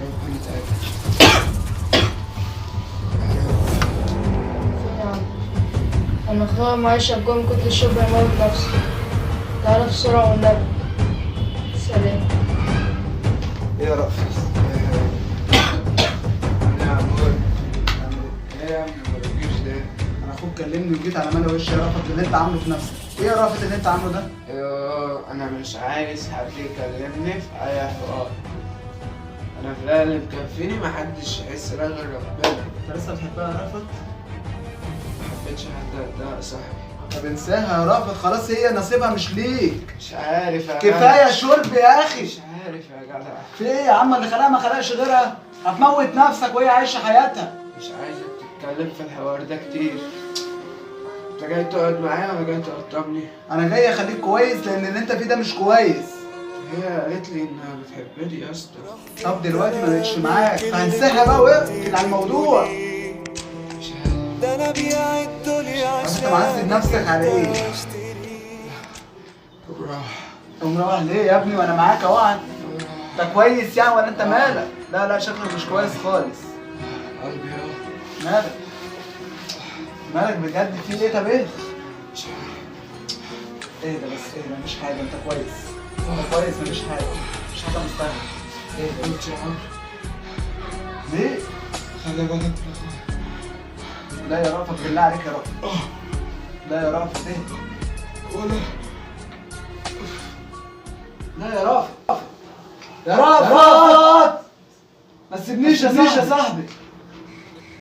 ربنا يسعدك. فين يا عم؟ انا اخويا معايا شجون كنت الشوب يموت نفسه. تعالى بسرعة والنبي. سلام. ايه يا رأفت؟ يا عمور، ايه يا عم ما بتجيش ليه؟ انا اخوك كلمني وجيت على ملا وشي يا رأفت اللي انت عامله في نفسك. ايه يا رأفت اللي انت عامله ده؟ انا مش عايز حد يكلمني في اي حوار. انا في الآن اللي مكفيني محدش يحس بيا غير ربنا. انت لسه بتحبها يا رأفت؟ محبتش حد قدها يا صاحبي. طب انساها يا رأفت، خلاص هي نصيبها مش ليك. مش عارف يا كفاية شرب يا اخي. مش عارف يا جدع. في ايه يا عم؟ اللي خلقها ما خلقش غيرها. هتموت نفسك وهي عايشة حياتها. مش عايزك تتكلم في الحوار ده كتير. انت جاي تقعد معايا ولا جاي تقطمني؟ انا جاي اخليك كويس لان اللي انت فيه ده مش كويس. هي قالت لي انها بتحبني يا اسطى. طب دلوقتي ما بقتش معاك فهنساها بقى واقفل على الموضوع. مش عارف. ده انا بيع الدنيا انت معذب نفسك على ايه؟ راح. تقوم رايح ليه يا ابني وانا معاك اهو؟ انت كويس يعني ولا انت مالك؟ لا لا شكلك مش كويس خالص. قلبي اهو. مالك؟ مالك بجد في ايه؟ طب ايه؟ مش عارف. ايه ده بس؟ ايه ده؟ مفيش حاجة، انت كويس. انت كويس مفيش حاجة. مفيش حاجة مستاهلة. ايه ده؟ قلت يا عمرو ليه؟ خلي بالك من اخويا. لا يا رأفت بالله عليك يا رأفت. لا يا رأفت ايه؟ ولا لا يا رأفت. يا رأفت ما تسيبنيش يا صاحبي.